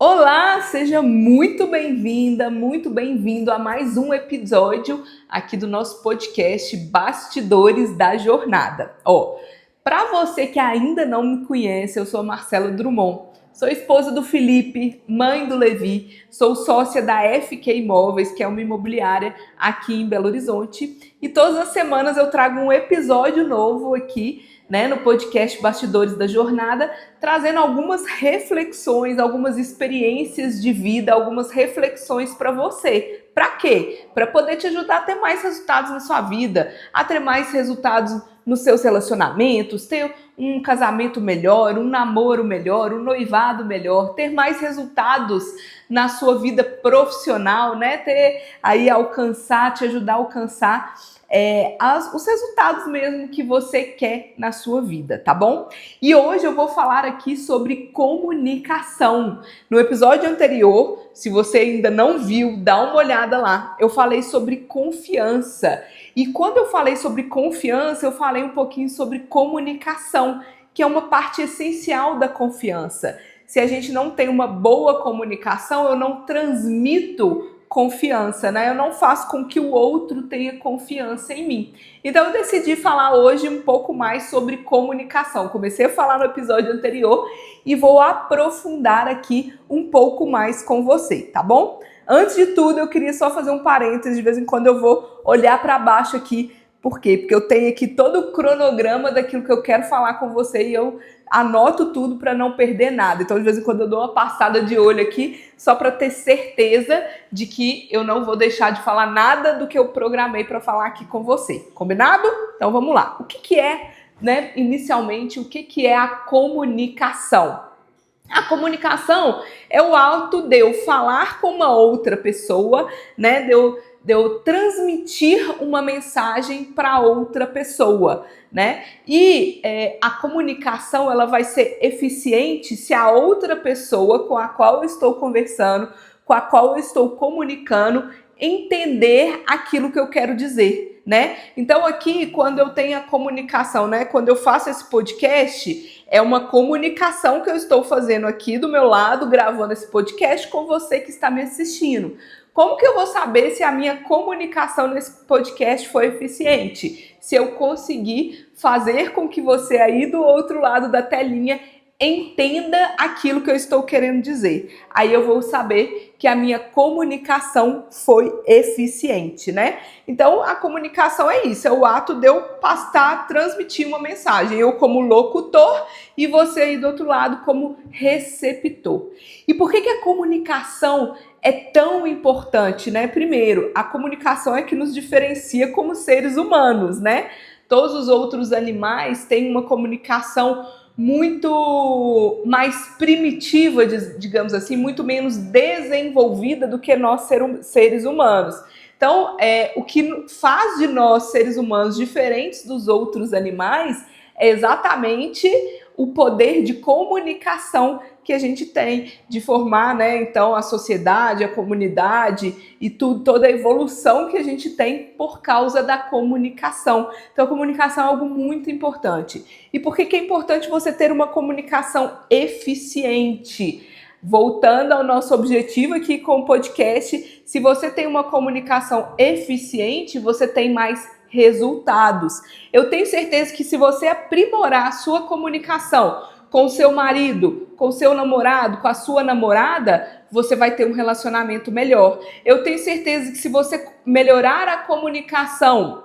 Olá, seja muito bem-vinda, muito bem-vindo a mais um episódio aqui do nosso podcast Bastidores da Jornada. Para você que ainda não me conhece, eu sou a Marcela Drummond, sou esposa do Felipe, mãe do Levi, sou sócia da FK Imóveis, que é uma imobiliária aqui em Belo Horizonte, e todas as semanas eu trago um episódio novo aqui, no podcast Bastidores da Jornada, trazendo algumas reflexões, algumas experiências de vida, algumas reflexões para você. Para quê? Para poder te ajudar a ter mais resultados na sua vida, a ter mais resultados nos seus relacionamentos, ter um casamento melhor, um namoro melhor, um noivado melhor, ter mais resultados na sua vida profissional, ter aí te ajudar a alcançar os resultados mesmo que você quer na sua vida, tá bom? E hoje eu vou falar aqui sobre comunicação. No episódio anterior, se você ainda não viu, dá uma olhada lá. Eu falei sobre confiança. E quando eu falei sobre confiança, eu falei um pouquinho sobre comunicação, que é uma parte essencial da confiança. Se a gente não tem uma boa comunicação, eu não transmito confiança, Eu não faço com que o outro tenha confiança em mim. Então eu decidi falar hoje um pouco mais sobre comunicação. Comecei a falar no episódio anterior e vou aprofundar aqui um pouco mais com você, tá bom? Antes de tudo, eu queria só fazer um parênteses, de vez em quando eu vou olhar para baixo aqui. Por quê? Porque eu tenho aqui todo o cronograma daquilo que eu quero falar com você e eu anoto tudo para não perder nada. Então, de vez em quando eu dou uma passada de olho aqui só para ter certeza de que eu não vou deixar de falar nada do que eu programei para falar aqui com você. Combinado? Então, vamos lá. O que é, inicialmente, o que é a comunicação? A comunicação é o ato de eu falar com uma outra pessoa, de eu transmitir uma mensagem para outra pessoa, E a comunicação ela vai ser eficiente se a outra pessoa com a qual eu estou conversando, com a qual eu estou comunicando, entender aquilo que eu quero dizer, Então aqui, quando eu tenho a comunicação, quando eu faço esse podcast, é uma comunicação que eu estou fazendo aqui do meu lado, gravando esse podcast com você que está me assistindo. Como que eu vou saber se a minha comunicação nesse podcast foi eficiente? Se eu conseguir fazer com que você aí do outro lado da telinha entenda aquilo que eu estou querendo dizer. Aí eu vou saber que a minha comunicação foi eficiente, Então, a comunicação é isso, é o ato de eu transmitir uma mensagem. Eu como locutor e você aí do outro lado como receptor. E por que a comunicação é tão importante, Primeiro, a comunicação é que nos diferencia como seres humanos, Todos os outros animais têm uma comunicação muito mais primitiva, digamos assim, muito menos desenvolvida do que nós seres humanos. Então, o que faz de nós, seres humanos, diferentes dos outros animais é exatamente o poder de comunicação que a gente tem de formar, então, a sociedade, a comunidade e toda a evolução que a gente tem por causa da comunicação. Então, a comunicação é algo muito importante. E por que é importante você ter uma comunicação eficiente? Voltando ao nosso objetivo aqui com o podcast, se você tem uma comunicação eficiente, você tem mais resultados. Eu tenho certeza que se você aprimorar a sua comunicação com o seu marido, com o seu namorado, com a sua namorada, você vai ter um relacionamento melhor. Eu tenho certeza que se você melhorar a comunicação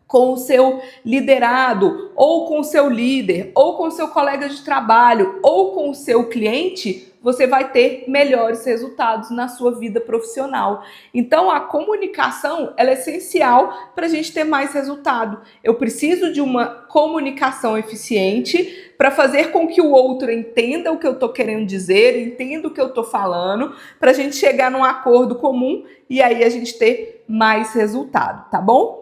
com o seu liderado, ou com o seu líder, ou com o seu colega de trabalho, ou com o seu cliente, você vai ter melhores resultados na sua vida profissional. Então, a comunicação ela é essencial para a gente ter mais resultado. Eu preciso de uma comunicação eficiente para fazer com que o outro entenda o que eu estou querendo dizer, entenda o que eu estou falando, para a gente chegar num acordo comum e aí a gente ter mais resultado, tá bom?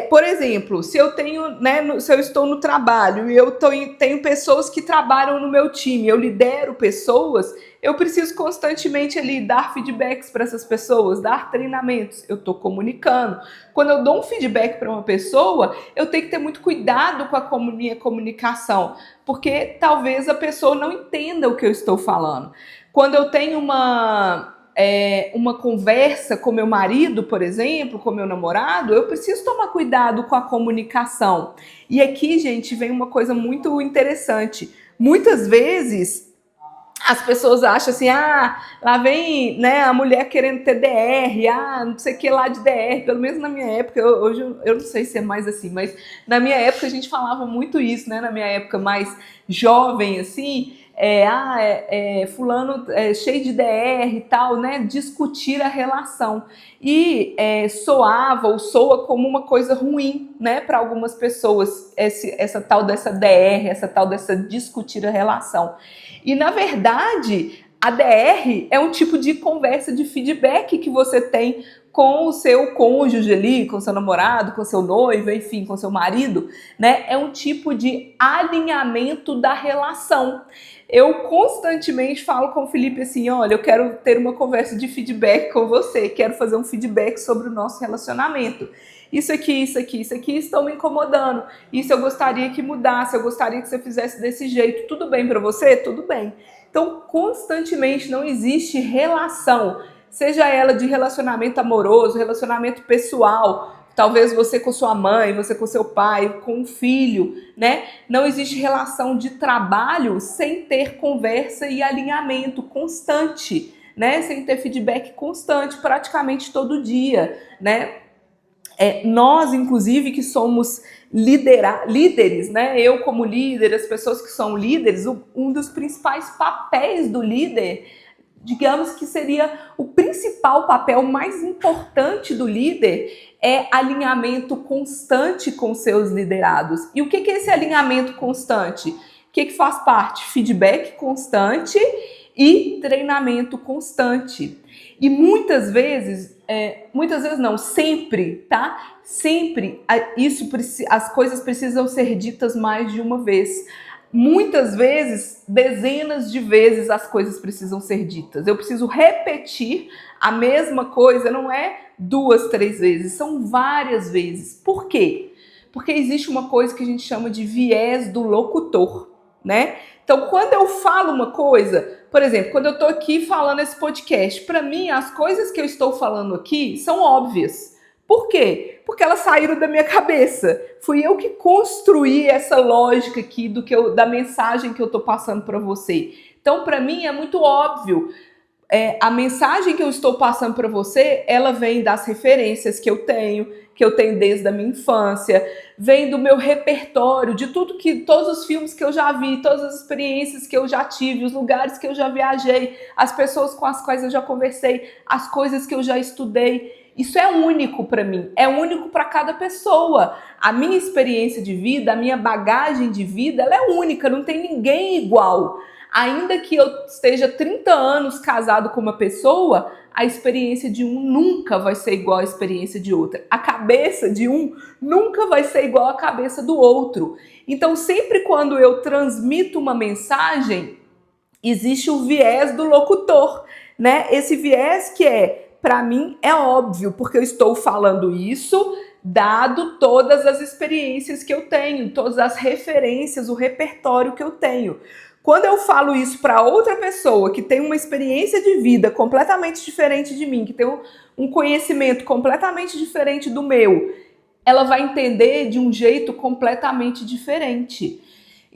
Por exemplo, se eu tenho, né, se eu estou no trabalho e tenho pessoas que trabalham no meu time, eu lidero pessoas, eu preciso constantemente ali dar feedbacks para essas pessoas, dar treinamentos. Eu estou comunicando. Quando eu dou um feedback para uma pessoa, eu tenho que ter muito cuidado com a minha comunicação, porque talvez a pessoa não entenda o que eu estou falando. Quando eu tenho uma conversa com meu marido, por exemplo, com meu namorado, eu preciso tomar cuidado com a comunicação. E aqui, gente, vem uma coisa muito interessante. Muitas vezes as pessoas acham assim, lá vem, né, a mulher querendo ter DR, não sei o que lá de DR, pelo menos na minha época, hoje eu não sei se é mais assim, mas na minha época a gente falava muito isso, né, na minha época mais jovem, assim, fulano cheio de DR e tal, né, discutir a relação. E soa como uma coisa ruim, né, para algumas pessoas, essa tal dessa DR, essa tal dessa discutir a relação. E, na verdade, a DR é um tipo de conversa de feedback que você tem com o seu cônjuge ali, com o seu namorado, com o seu noivo, enfim, com o seu marido, né? É um tipo de alinhamento da relação. Eu constantemente falo com o Felipe assim, olha, eu quero ter uma conversa de feedback com você, quero fazer um feedback sobre o nosso relacionamento. Isso aqui estão me incomodando. Isso eu gostaria que mudasse, eu gostaria que você fizesse desse jeito. Tudo bem para você? Tudo bem. Então, constantemente não existe relação, seja ela de relacionamento amoroso, relacionamento pessoal, talvez você com sua mãe, você com seu pai, com um filho, né? Não existe relação de trabalho sem ter conversa e alinhamento constante, né? Sem ter feedback constante, praticamente todo dia, né? Nós, inclusive, que somos líderes, né? Eu como líder, as pessoas que são líderes, um dos principais papéis do líder, digamos que seria o principal papel mais importante do líder, é alinhamento constante com seus liderados. E o que é esse alinhamento constante? O que faz parte? Feedback constante e treinamento constante. E muitas vezes não, sempre, tá? Sempre as coisas precisam ser ditas mais de uma vez. Muitas vezes, dezenas de vezes as coisas precisam ser ditas. Eu preciso repetir a mesma coisa, não é 2, 3 vezes, são várias vezes. Por quê? Porque existe uma coisa que a gente chama de viés do locutor, né? Então, quando eu falo uma coisa, por exemplo, quando eu estou aqui falando esse podcast, para mim, as coisas que eu estou falando aqui são óbvias. Por quê? Porque elas saíram da minha cabeça. Fui eu que construí essa lógica aqui da mensagem que eu estou passando para você. Então, para mim, é muito óbvio. A mensagem que eu estou passando para você, ela vem das referências que eu tenho desde a minha infância, vem do meu repertório, de todos os filmes que eu já vi, todas as experiências que eu já tive, os lugares que eu já viajei, as pessoas com as quais eu já conversei, as coisas que eu já estudei. Isso é único para mim, é único para cada pessoa. A minha experiência de vida, a minha bagagem de vida, ela é única, não tem ninguém igual. Ainda que eu esteja 30 anos casado com uma pessoa, a experiência de um nunca vai ser igual à experiência de outra. A cabeça de um nunca vai ser igual à cabeça do outro. Então, sempre quando eu transmito uma mensagem, existe o viés do locutor, né? Esse viés que para mim, é óbvio, porque eu estou falando isso dado todas as experiências que eu tenho, todas as referências, o repertório que eu tenho. Quando eu falo isso para outra pessoa que tem uma experiência de vida completamente diferente de mim, que tem um conhecimento completamente diferente do meu, ela vai entender de um jeito completamente diferente.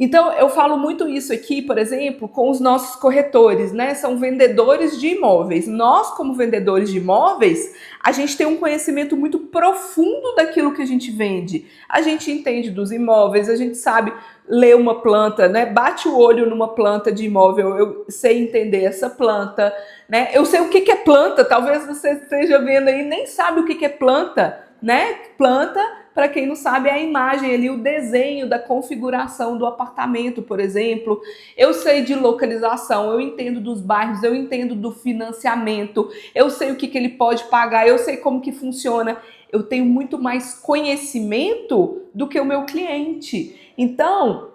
Então, eu falo muito isso aqui, por exemplo, com os nossos corretores, né? São vendedores de imóveis. Nós, como vendedores de imóveis, a gente tem um conhecimento muito profundo daquilo que a gente vende. A gente entende dos imóveis, a gente sabe ler uma planta, né? Bate o olho numa planta de imóvel, eu sei entender essa planta, né? Eu sei o que é planta, talvez você esteja vendo aí, nem sabe o que é planta, né? Planta, para quem não sabe, é a imagem ali, o desenho da configuração do apartamento, por exemplo. Eu sei de localização, eu entendo dos bairros, eu entendo do financiamento, eu sei o que ele pode pagar, eu sei como que funciona. Eu tenho muito mais conhecimento do que o meu cliente. Então,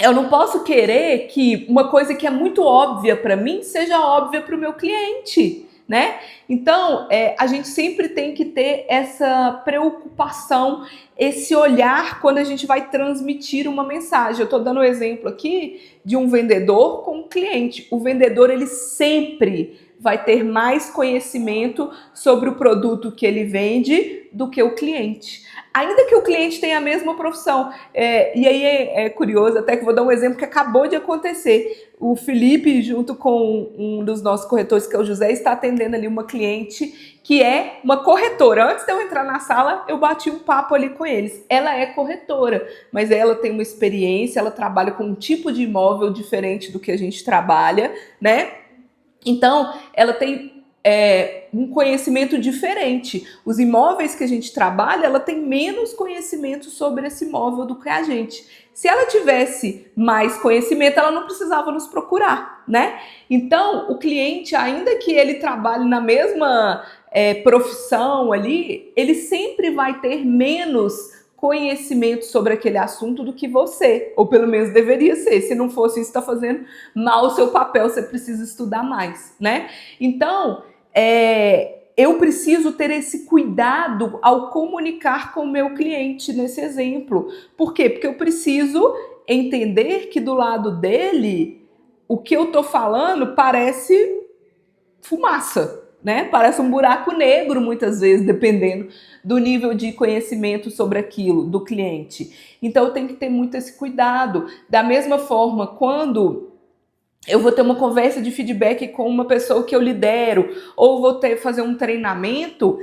eu não posso querer que uma coisa que é muito óbvia para mim seja óbvia para o meu cliente, né? Então, a gente sempre tem que ter essa preocupação, esse olhar quando a gente vai transmitir uma mensagem. Eu estou dando um exemplo aqui de um vendedor com um cliente. O vendedor, ele sempre vai ter mais conhecimento sobre o produto que ele vende do que o cliente. Ainda que o cliente tenha a mesma profissão. E aí é curioso, até que vou dar um exemplo que acabou de acontecer. O Felipe, junto com um dos nossos corretores, que é o José, está atendendo ali uma cliente que é uma corretora. Antes de eu entrar na sala, eu bati um papo ali com eles. Ela é corretora, mas ela tem uma experiência, ela trabalha com um tipo de imóvel diferente do que a gente trabalha, né? Então, ela tem um conhecimento diferente. Os imóveis que a gente trabalha, ela tem menos conhecimento sobre esse imóvel do que a gente. Se ela tivesse mais conhecimento, ela não precisava nos procurar, né? Então, o cliente, ainda que ele trabalhe na mesma profissão ali, ele sempre vai ter menos conhecimento sobre aquele assunto do que você, ou pelo menos deveria ser. Se não fosse isso, está fazendo mal o seu papel, você precisa estudar mais, né? Então, eu preciso ter esse cuidado ao comunicar com o meu cliente nesse exemplo. Por quê? Porque eu preciso entender que do lado dele, o que eu tô falando parece fumaça, né? Parece um buraco negro muitas vezes, dependendo do nível de conhecimento sobre aquilo do cliente. Então eu tenho que ter muito esse cuidado. Da mesma forma, quando eu vou ter uma conversa de feedback com uma pessoa que eu lidero, ou vou fazer um treinamento,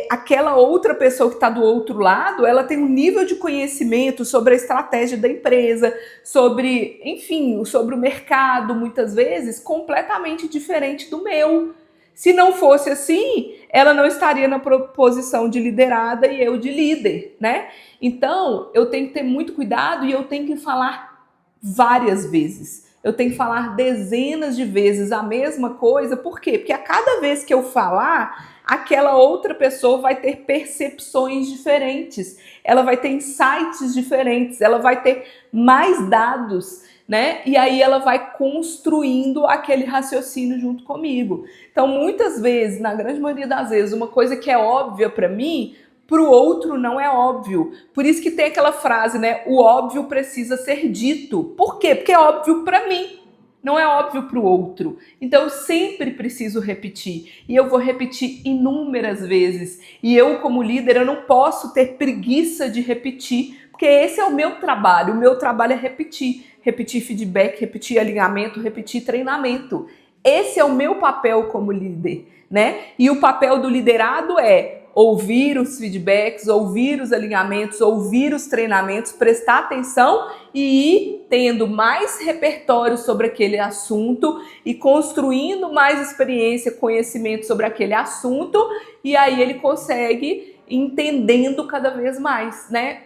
aquela outra pessoa que está do outro lado, ela tem um nível de conhecimento sobre a estratégia da empresa, sobre, enfim, sobre o mercado, muitas vezes, completamente diferente do meu. Se não fosse assim, ela não estaria na posição de liderada e eu de líder, né? Então, eu tenho que ter muito cuidado e eu tenho que falar várias vezes. Eu tenho que falar dezenas de vezes a mesma coisa. Por quê? Porque a cada vez que eu falar, aquela outra pessoa vai ter percepções diferentes, ela vai ter insights diferentes, ela vai ter mais dados, né? E aí ela vai construindo aquele raciocínio junto comigo. Então, muitas vezes, na grande maioria das vezes, uma coisa que é óbvia para mim, para o outro não é óbvio. Por isso que tem aquela frase, né? O óbvio precisa ser dito. Por quê? Porque é óbvio para mim, não é óbvio para o outro. Então eu sempre preciso repetir. E eu vou repetir inúmeras vezes. E eu, como líder, eu não posso ter preguiça de repetir, porque esse é o meu trabalho. O meu trabalho é repetir. Repetir feedback, repetir alinhamento, repetir treinamento. Esse é o meu papel como líder, né? E o papel do liderado é ouvir os feedbacks, ouvir os alinhamentos, ouvir os treinamentos, prestar atenção e ir tendo mais repertório sobre aquele assunto e construindo mais experiência, conhecimento sobre aquele assunto, e aí ele consegue entendendo cada vez mais, né?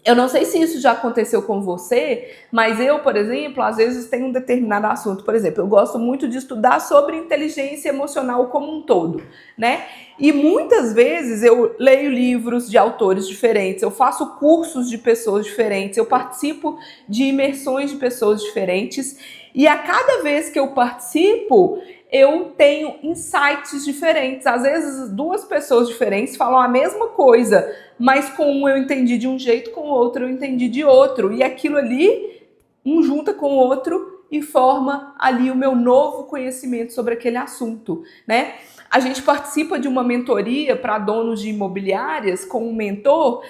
Eu não sei se isso já aconteceu com você, mas eu, por exemplo, às vezes tenho um determinado assunto. Por exemplo, eu gosto muito de estudar sobre inteligência emocional como um todo, né? E muitas vezes eu leio livros de autores diferentes, eu faço cursos de pessoas diferentes, eu participo de imersões de pessoas diferentes, e a cada vez que eu participo, eu tenho insights diferentes. Às vezes, duas pessoas diferentes falam a mesma coisa, mas com um eu entendi de um jeito, com o outro eu entendi de outro. E aquilo ali, um junta com o outro e forma ali o meu novo conhecimento sobre aquele assunto, né? A gente participa de uma mentoria para donos de imobiliárias com um mentor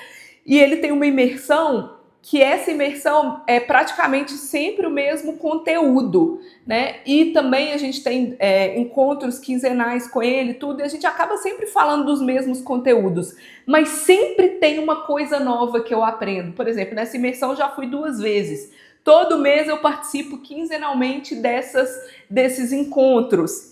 e ele tem uma imersão que essa imersão é praticamente sempre o mesmo conteúdo, né? E também a gente tem encontros quinzenais com ele, tudo, e a gente acaba sempre falando dos mesmos conteúdos, mas sempre tem uma coisa nova que eu aprendo. Por exemplo, nessa imersão eu já fui 2 vezes. Todo mês eu participo quinzenalmente desses encontros,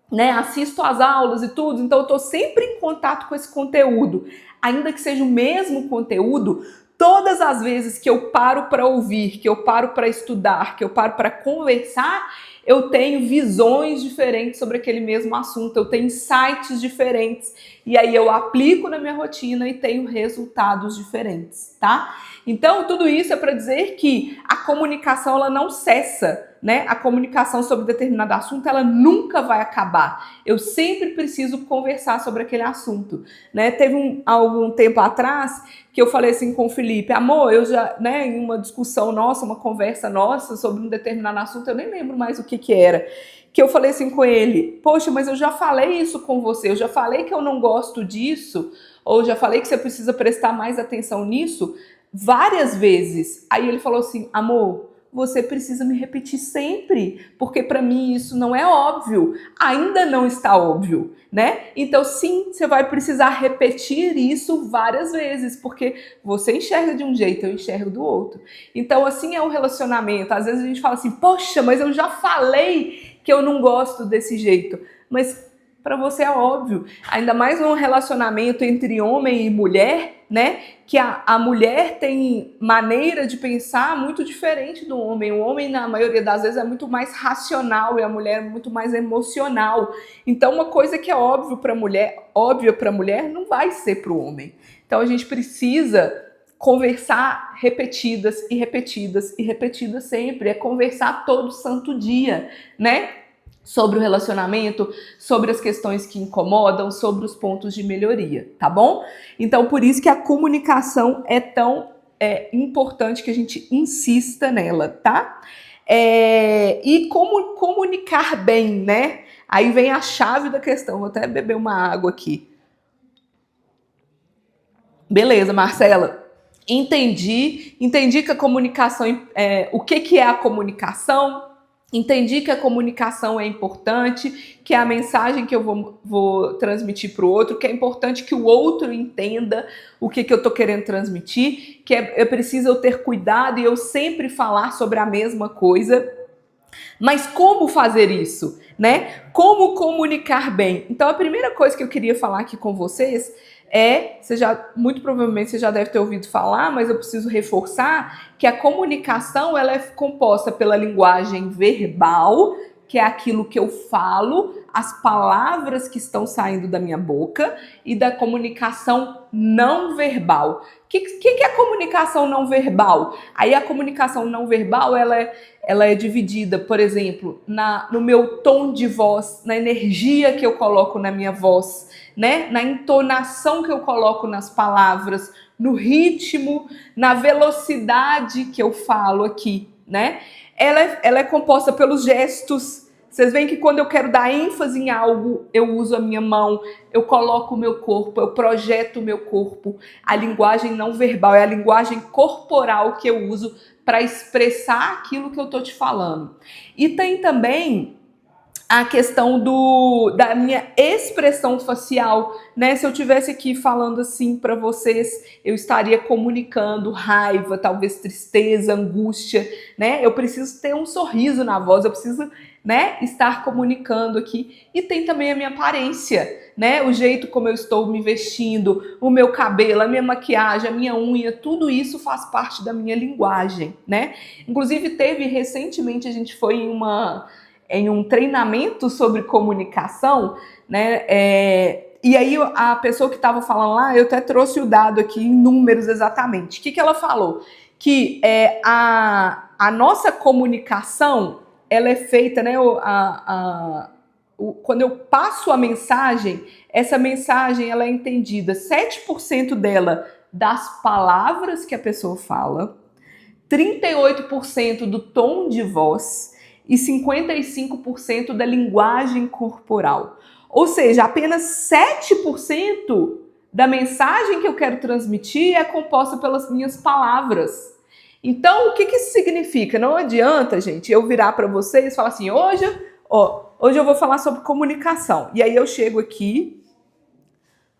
né? Assisto às aulas e tudo, então eu estou sempre em contato com esse conteúdo. ainda que seja o mesmo conteúdo, todas as vezes que eu paro para ouvir, que eu paro para estudar, que eu paro para conversar, eu tenho visões diferentes sobre aquele mesmo assunto, eu tenho insights diferentes, e aí eu aplico na minha rotina e tenho resultados diferentes, tá? Então, tudo isso é para dizer que a comunicação, ela não cessa, né? A comunicação sobre determinado assunto, ela nunca vai acabar. Eu sempre preciso conversar sobre aquele assunto, né? Teve algum tempo atrás que eu falei assim com o Felipe, amor, eu já, né, em uma discussão nossa, uma conversa nossa sobre um determinado assunto, eu nem lembro mais o que era, que eu falei assim com ele, poxa, mas eu já falei isso com você, eu já falei que eu não gosto disso, ou já falei que você precisa prestar mais atenção nisso, várias vezes. Aí ele falou assim, amor, você precisa me repetir sempre, porque para mim isso não é óbvio, ainda não está óbvio, né? Então sim, você vai precisar repetir isso várias vezes, porque você enxerga de um jeito, eu enxergo do outro. Então assim é o relacionamento, às vezes a gente fala assim, poxa, mas eu já falei que eu não gosto desse jeito, mas para você é óbvio, ainda mais num relacionamento entre homem e mulher, né? Que a mulher tem maneira de pensar muito diferente do homem. O homem, na maioria das vezes, é muito mais racional e a mulher é muito mais emocional. Então, uma coisa que é óbvia para a mulher, não vai ser para o homem. Então, a gente precisa conversar repetidas e repetidas e repetidas sempre. É conversar todo santo dia, né? Sobre o relacionamento, sobre as questões que incomodam, sobre os pontos de melhoria, tá bom? Então, por isso que a comunicação é tão importante que a gente insista nela, tá? E como comunicar bem, né? Aí vem a chave da questão. Vou até beber uma água aqui. Beleza, Marcela. Entendi que a comunicação, o que é a comunicação? Entendi que a comunicação é importante, que é a mensagem que eu vou transmitir para o outro, que é importante que o outro entenda o que eu estou querendo transmitir, que é preciso eu ter cuidado e eu sempre falar sobre a mesma coisa. Mas como fazer isso, né? Como comunicar bem? Então, a primeira coisa que eu queria falar aqui com vocês muito provavelmente você já deve ter ouvido falar, mas eu preciso reforçar que a comunicação ela é composta pela linguagem verbal, que é aquilo que eu falo, as palavras que estão saindo da minha boca, e da comunicação não verbal. O que é a comunicação não verbal? Aí a comunicação não verbal ela é dividida, por exemplo, no meu tom de voz, na energia que eu coloco na minha voz, né? Na entonação que eu coloco nas palavras, no ritmo, na velocidade que eu falo aqui, né? Ela é composta pelos gestos. Vocês veem que quando eu quero dar ênfase em algo, eu uso a minha mão, eu coloco o meu corpo, eu projeto o meu corpo. A linguagem não verbal é a linguagem corporal que eu uso para expressar aquilo que eu estou te falando. E tem também a questão da minha expressão facial, né? Se eu tivesse aqui falando assim para vocês, eu estaria comunicando raiva, talvez tristeza, angústia, né? Eu preciso ter um sorriso na voz, eu preciso, né, estar comunicando aqui. E tem também a minha aparência, né? O jeito como eu estou me vestindo, o meu cabelo, a minha maquiagem, a minha unha, tudo isso faz parte da minha linguagem, né? Inclusive recentemente a gente foi em um treinamento sobre comunicação, né? E aí a pessoa que estava falando lá, eu até trouxe o dado aqui em números exatamente. O que ela falou? Que a nossa comunicação, ela é feita, né? Quando eu passo a mensagem, essa mensagem ela é entendida 7% dela das palavras que a pessoa fala, 38% do tom de voz, e 55% da linguagem corporal. Ou seja, apenas 7% da mensagem que eu quero transmitir é composta pelas minhas palavras. Então, o que isso significa? Não adianta, gente, eu virar para vocês e falar assim, hoje eu vou falar sobre comunicação. E aí eu chego aqui,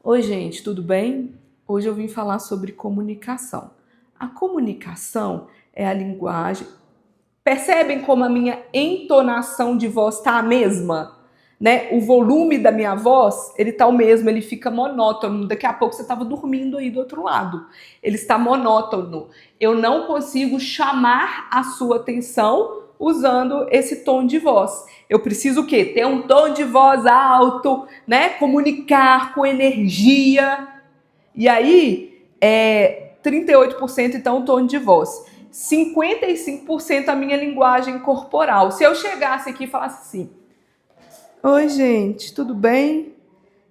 oi gente, tudo bem? Hoje eu vim falar sobre comunicação. A comunicação é a linguagem. Percebem como a minha entonação de voz está a mesma? né, o volume da minha voz, ele tá o mesmo, ele fica monótono. Daqui a pouco você estava dormindo aí do outro lado. Ele está monótono. Eu não consigo chamar a sua atenção usando esse tom de voz. Eu preciso o quê? Ter um tom de voz alto, né? Comunicar com energia. E aí, 38% então o tom de voz. 55% a minha linguagem corporal. Se eu chegasse aqui e falasse assim: oi, gente, tudo bem?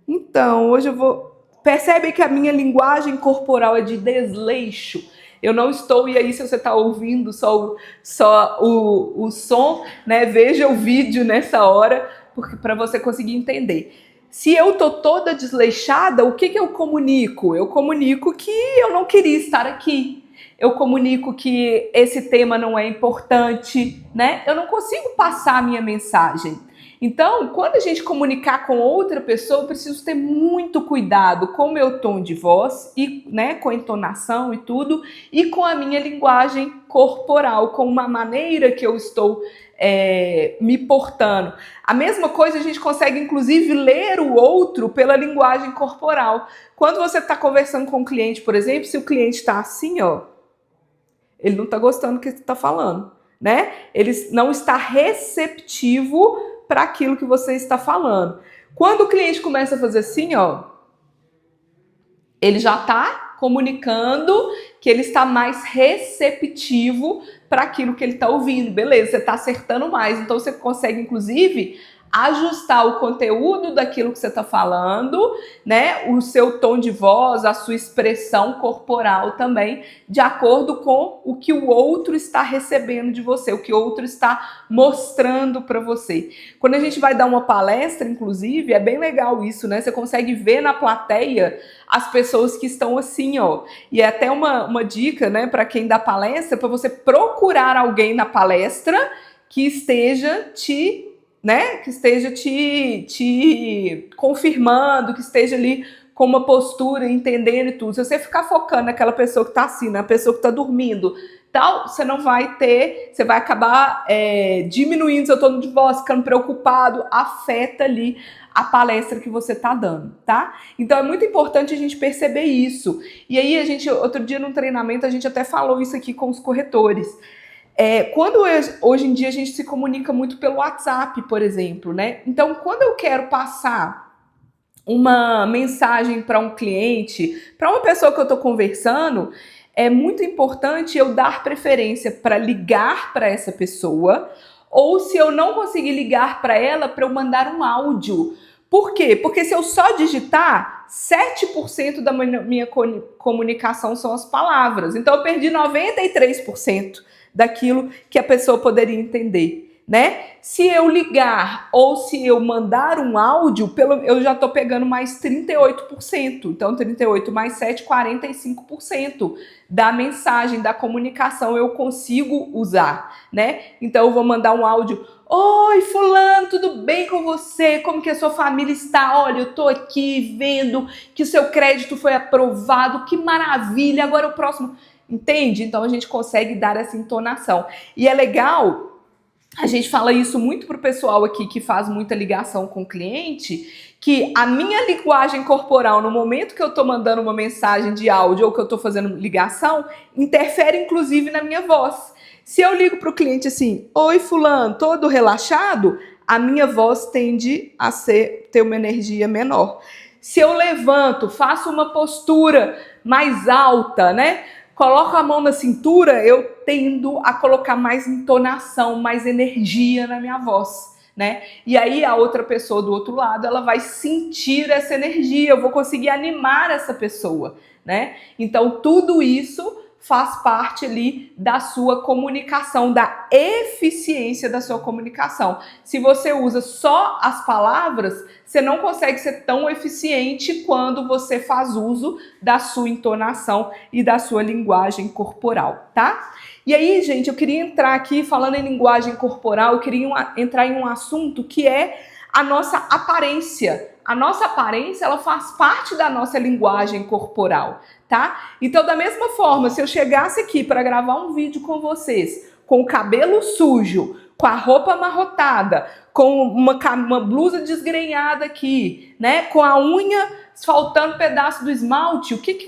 Então, hoje eu vou... Percebe que a minha linguagem corporal é de desleixo. Eu não estou, e aí se você está ouvindo só o som, né? Veja o vídeo nessa hora, para você conseguir entender. Se eu tô toda desleixada, o que eu comunico? Eu comunico que eu não queria estar aqui. Eu comunico que esse tema não é importante, né? Eu não consigo passar a minha mensagem. Então, quando a gente comunicar com outra pessoa, eu preciso ter muito cuidado com o meu tom de voz, e, né, com a entonação e tudo, e com a minha linguagem corporal, com uma maneira que eu estou me portando. A mesma coisa a gente consegue, inclusive, ler o outro pela linguagem corporal. Quando você está conversando com um cliente, por exemplo, se o cliente está assim, ó, ele não está gostando do que você está falando, né? Ele não está receptivo para aquilo que você está falando. Quando o cliente começa a fazer assim, ó, ele já está comunicando que ele está mais receptivo para aquilo que ele está ouvindo. Beleza, você está acertando mais. Então você consegue, inclusive, ajustar o conteúdo daquilo que você está falando, né? O seu tom de voz, a sua expressão corporal também, de acordo com o que o outro está recebendo de você, o que o outro está mostrando para você. Quando a gente vai dar uma palestra, inclusive, é bem legal isso, né? Você consegue ver na plateia as pessoas que estão assim, ó. E é até uma dica, né, para quem dá palestra, para você procurar alguém na palestra que esteja te confirmando, que esteja ali com uma postura, entendendo e tudo. Se você ficar focando naquela pessoa que está assim, na pessoa que está dormindo, tal, você não vai ter, você vai acabar diminuindo seu tom de voz, ficando preocupado, afeta ali a palestra que você está dando, tá? Então é muito importante a gente perceber isso. E aí outro dia num treinamento, a gente até falou isso aqui com os corretores. Hoje em dia a gente se comunica muito pelo WhatsApp, por exemplo, né? Então, quando eu quero passar uma mensagem para um cliente, para uma pessoa que eu estou conversando, é muito importante eu dar preferência para ligar para essa pessoa, ou se eu não conseguir ligar para ela, para eu mandar um áudio. Por quê? Porque se eu só digitar, 7% da minha comunicação são as palavras. Então, eu perdi 93% daquilo que a pessoa poderia entender, né? Se eu ligar ou se eu mandar um áudio, eu já estou pegando mais 38%. Então, 38 mais 7, 45% da mensagem, da comunicação eu consigo usar, né? Então, eu vou mandar um áudio: oi, fulano, tudo bem com você? Como que a sua família está? Olha, eu tô aqui vendo que o seu crédito foi aprovado, que maravilha, agora o próximo... Entende? Então a gente consegue dar essa entonação. E é legal, a gente fala isso muito pro pessoal aqui que faz muita ligação com o cliente, que a minha linguagem corporal, no momento que eu tô mandando uma mensagem de áudio ou que eu tô fazendo ligação, interfere inclusive na minha voz. Se eu ligo pro cliente assim: oi, fulano, todo relaxado, a minha voz tende a ter uma energia menor. Se eu levanto, faço uma postura mais alta, né? Coloco a mão na cintura, eu tendo a colocar mais entonação, mais energia na minha voz, né? E aí a outra pessoa do outro lado, ela vai sentir essa energia, eu vou conseguir animar essa pessoa, né? Então tudo isso faz parte ali da sua comunicação, da eficiência da sua comunicação. Se você usa só as palavras, você não consegue ser tão eficiente quando você faz uso da sua entonação e da sua linguagem corporal, tá? E aí, gente, eu queria entrar aqui, falando em linguagem corporal, eu queria entrar em um assunto que é a nossa aparência. A nossa aparência, ela faz parte da nossa linguagem corporal, tá? Então, da mesma forma, se eu chegasse aqui para gravar um vídeo com vocês, com o cabelo sujo, com a roupa amarrotada, com uma blusa desgrenhada aqui, né? Com a unha faltando pedaço do esmalte, o que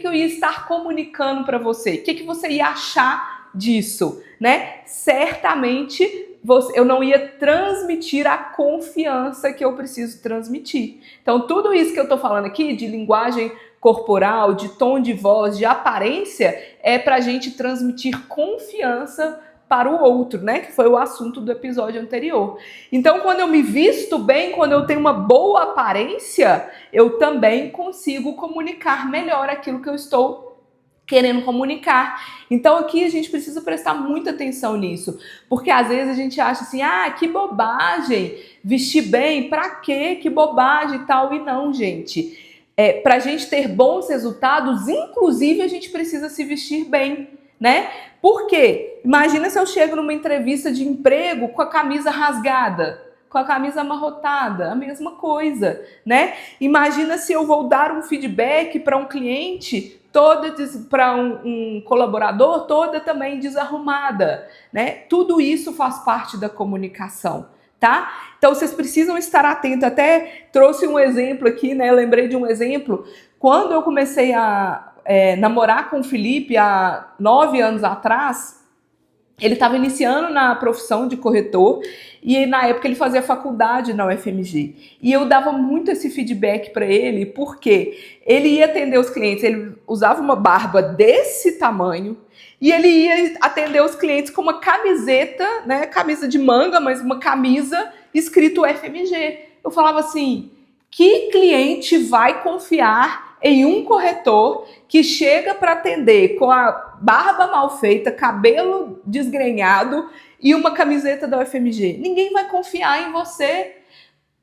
eu ia estar comunicando para você? O que você ia achar disso, né? Certamente eu não ia transmitir a confiança que eu preciso transmitir. Então, tudo isso que eu tô falando aqui, de linguagem corporal, de tom de voz, de aparência, é pra gente transmitir confiança para o outro, né? Que foi o assunto do episódio anterior. Então, quando eu me visto bem, quando eu tenho uma boa aparência, eu também consigo comunicar melhor aquilo que eu estou querendo comunicar. Então aqui a gente precisa prestar muita atenção nisso, porque às vezes a gente acha assim, que bobagem, vestir bem, pra quê? Que bobagem e tal. E não, gente. Pra gente ter bons resultados, inclusive a gente precisa se vestir bem, né? Por quê? Imagina se eu chego numa entrevista de emprego com a camisa rasgada, com a camisa amarrotada, a mesma coisa, né? Imagina se eu vou dar um feedback para um cliente para um colaborador toda também desarrumada, né? Tudo isso faz parte da comunicação, tá? Então vocês precisam estar atentos. Até trouxe um exemplo aqui, né? Lembrei de um exemplo. Quando eu comecei a namorar com o Felipe há 9 anos atrás, ele estava iniciando na profissão de corretor e na época ele fazia faculdade na UFMG. E eu dava muito esse feedback para ele, porque ele ia atender os clientes, ele usava uma barba desse tamanho e ele ia atender os clientes com uma camiseta, né, camisa de manga, mas uma camisa escrito UFMG. Eu falava assim, que cliente vai confiar em um corretor que chega para atender com a barba mal feita, cabelo desgrenhado e uma camiseta da UFMG? Ninguém vai confiar em você.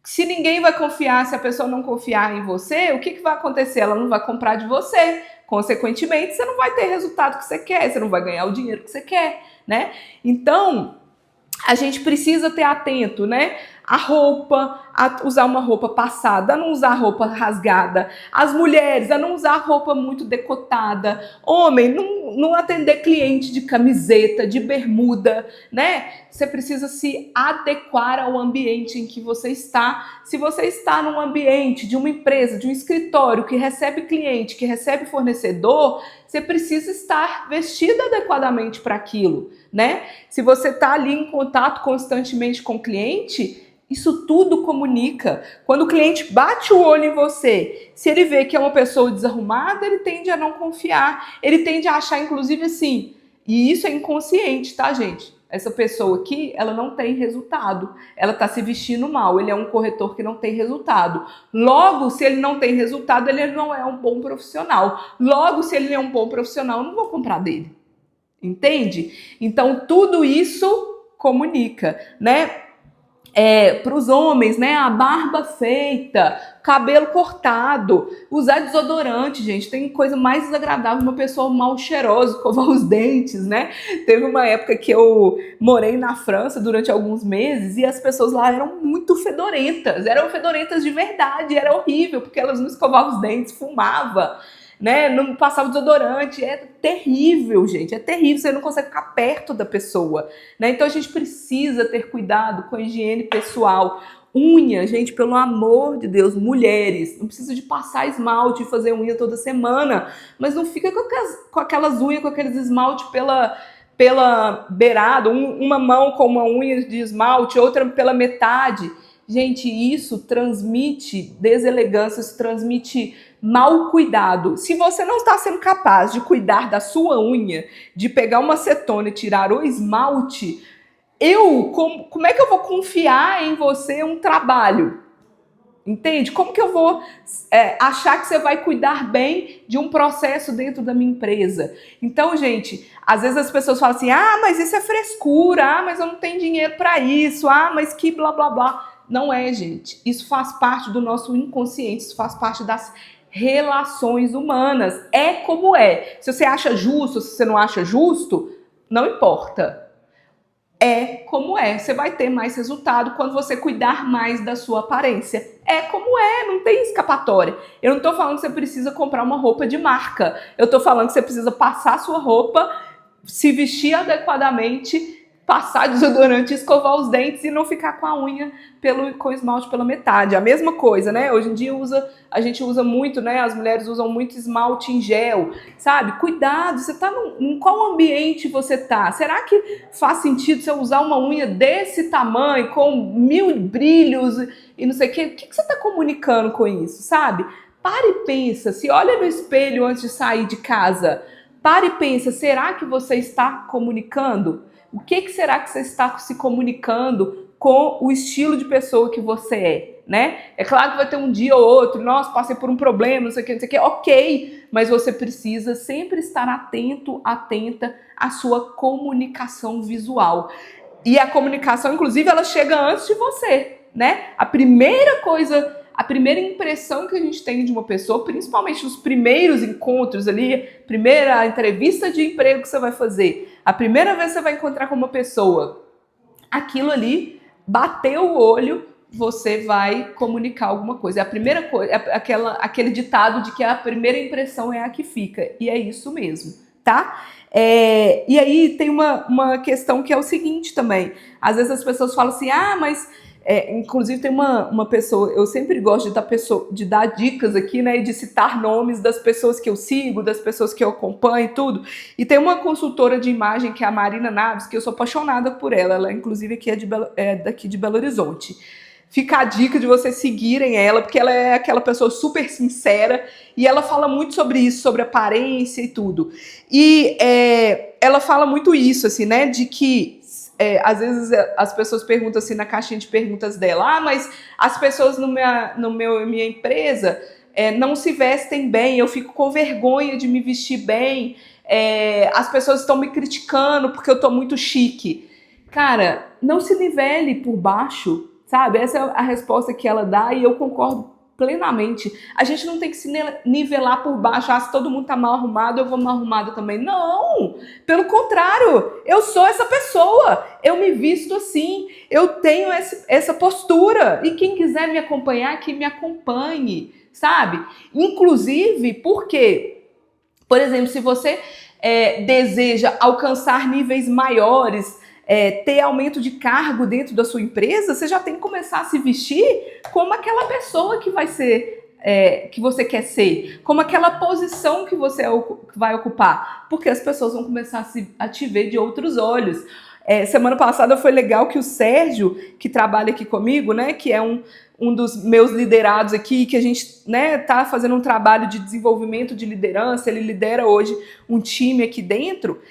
Se ninguém vai confiar, se a pessoa não confiar em você, o que vai acontecer? Ela não vai comprar de você. Consequentemente, você não vai ter resultado que você quer, você não vai ganhar o dinheiro que você quer, né? Então, a gente precisa ter atento, né? A roupa, a usar uma roupa passada, a não usar roupa rasgada. As mulheres, a não usar roupa muito decotada. Homem, não atender cliente de camiseta, de bermuda, né? Você precisa se adequar ao ambiente em que você está. Se você está num ambiente de uma empresa, de um escritório que recebe cliente, que recebe fornecedor, você precisa estar vestido adequadamente para aquilo, né? Se você está ali em contato constantemente com o cliente, isso tudo comunica. Quando o cliente bate o olho em você, se ele vê que é uma pessoa desarrumada, ele tende a não confiar. Ele tende a achar, inclusive, assim, e isso é inconsciente, tá, gente? Essa pessoa aqui, ela não tem resultado. Ela tá se vestindo mal. Ele é um corretor que não tem resultado. Logo, se ele não tem resultado, ele não é um bom profissional. Logo, se ele é um bom profissional, eu não vou comprar dele. Entende? Então, tudo isso comunica, né? Para os homens, né? A barba feita, cabelo cortado, usar desodorante, gente. Tem coisa mais desagradável uma pessoa mal cheirosa, escovar os dentes, né? Teve uma época que eu morei na França durante alguns meses e as pessoas lá eram muito fedorentas. Eram fedorentas de verdade, era horrível, porque elas não escovavam os dentes, fumavam, né? Não passava desodorante, é terrível, gente, é terrível, você não consegue ficar perto da pessoa, né? Então a gente precisa ter cuidado com a higiene pessoal. Unha, gente, pelo amor de Deus, mulheres, não precisa de passar esmalte e fazer unha toda semana, mas não fica com aquelas unhas, com aqueles esmalte pela beirada, uma mão com uma unha de esmalte, outra pela metade. Gente, isso transmite deselegância, isso transmite mau cuidado. Se você não está sendo capaz de cuidar da sua unha, de pegar uma acetona e tirar o esmalte, como é que eu vou confiar em você um trabalho? Entende? Como que eu vou achar que você vai cuidar bem de um processo dentro da minha empresa? Então, gente, às vezes as pessoas falam assim, mas isso é frescura, mas eu não tenho dinheiro para isso, mas que blá, blá, blá. Não é, gente. Isso faz parte do nosso inconsciente, isso faz parte das relações humanas. É como é. Se você acha justo, se você não acha justo, não importa. É como é. Você vai ter mais resultado quando você cuidar mais da sua aparência. É como é, não tem escapatória. Eu não tô falando que você precisa comprar uma roupa de marca. Eu tô falando que você precisa passar a sua roupa, se vestir adequadamente, passar desodorante e escovar os dentes e não ficar com a unha com o esmalte pela metade. A mesma coisa, né? Hoje em dia a gente usa muito, né? As mulheres usam muito esmalte em gel, sabe? Cuidado, você tá em qual ambiente você tá? Será que faz sentido você usar uma unha desse tamanho, com 1000 brilhos e não sei o quê? O que você tá comunicando com isso, sabe? Para e pensa, se olha no espelho antes de sair de casa. Para e pensa, será que você está comunicando? O que será que você está se comunicando com o estilo de pessoa que você é, né? É claro que vai ter um dia ou outro, nossa, passei por um problema, não sei o que, ok, mas você precisa sempre estar atento, atenta à sua comunicação visual. E a comunicação, inclusive, ela chega antes de você, né? A primeira impressão que a gente tem de uma pessoa, principalmente nos primeiros encontros ali, primeira entrevista de emprego que você vai fazer, a primeira vez que você vai encontrar com uma pessoa, aquilo ali, bateu o olho, você vai comunicar alguma coisa. É a primeira coisa, aquele ditado de que a primeira impressão é a que fica. E é isso mesmo, tá? E aí tem uma questão que é o seguinte também. Às vezes as pessoas falam assim, mas... inclusive tem uma pessoa, eu sempre gosto de dar dicas aqui, né, e de citar nomes das pessoas que eu sigo, das pessoas que eu acompanho e tudo. E tem uma consultora de imagem que é a Marina Naves, que eu sou apaixonada por ela inclusive aqui é daqui de Belo Horizonte. Fica a dica de vocês seguirem ela, porque ela é aquela pessoa super sincera e ela fala muito sobre isso, sobre aparência e tudo. E ela fala muito isso, assim, né, de que às vezes as pessoas perguntam assim na caixinha de perguntas dela, mas as pessoas minha empresa não se vestem bem, eu fico com vergonha de me vestir bem, as pessoas estão me criticando porque eu tô muito chique. Cara, não se nivele por baixo, sabe? Essa é a resposta que ela dá e eu concordo plenamente. A gente não tem que se nivelar por baixo. Se todo mundo tá mal arrumado, eu vou mal arrumada também. Não! Pelo contrário, eu sou essa pessoa. Eu me visto assim. Eu tenho essa postura. E quem quiser me acompanhar, que me acompanhe, sabe? Inclusive, porque, por exemplo, se você deseja alcançar níveis maiores, ter aumento de cargo dentro da sua empresa, você já tem que começar a se vestir como aquela pessoa que vai ser, que você quer ser, como aquela posição que você vai ocupar, porque as pessoas vão começar a te ver de outros olhos. Semana passada foi legal que o Sérgio, que trabalha aqui comigo, né, que é um dos meus liderados aqui, que a gente, né, tá fazendo um trabalho de desenvolvimento de liderança, ele lidera hoje um time aqui dentro,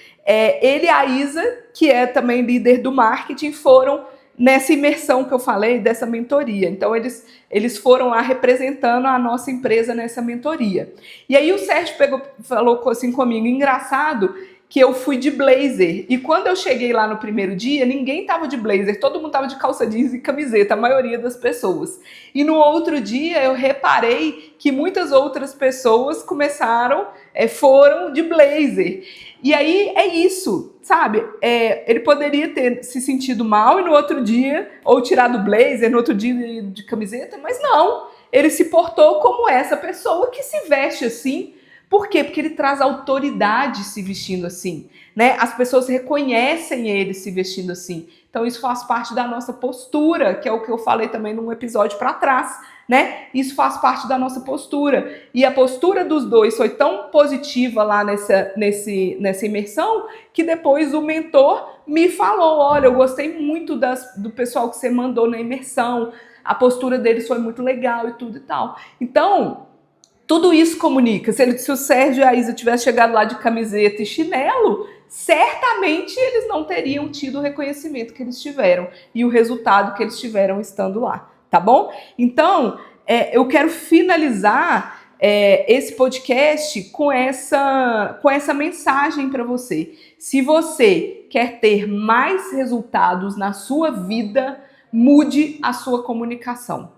ele e a Isa, que é também líder do marketing, foram nessa imersão que eu falei, dessa mentoria. Então, eles foram lá representando a nossa empresa nessa mentoria. E aí o Sérgio falou assim comigo, engraçado, que eu fui de blazer. E quando eu cheguei lá no primeiro dia, ninguém tava de blazer, todo mundo tava de calça jeans e camiseta, a maioria das pessoas. E no outro dia eu reparei que muitas outras pessoas foram de blazer. E aí é isso, sabe? Ele poderia ter se sentido mal e no outro dia, ou tirado blazer, no outro dia de camiseta, mas não. Ele se portou como essa pessoa que se veste assim. Por quê? Porque ele traz autoridade se vestindo assim, né? As pessoas reconhecem ele se vestindo assim. Então isso faz parte da nossa postura, que é o que eu falei também num episódio para trás, né? Isso faz parte da nossa postura. E a postura dos dois foi tão positiva lá nessa imersão que depois o mentor me falou, olha, eu gostei muito do pessoal que você mandou na imersão, a postura deles foi muito legal e tudo e tal. Então, tudo isso comunica. Se o Sérgio e a Isa tivessem chegado lá de camiseta e chinelo, certamente eles não teriam tido o reconhecimento que eles tiveram e o resultado que eles tiveram estando lá, tá bom? Então, eu quero finalizar esse podcast com essa mensagem para você. Se você quer ter mais resultados na sua vida, mude a sua comunicação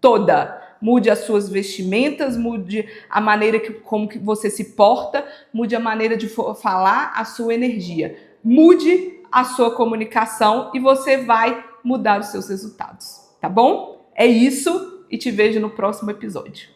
toda. Mude as suas vestimentas, mude a maneira como que você se porta, mude a maneira de falar, a sua energia. Mude a sua comunicação e você vai mudar os seus resultados, tá bom? É isso e te vejo no próximo episódio.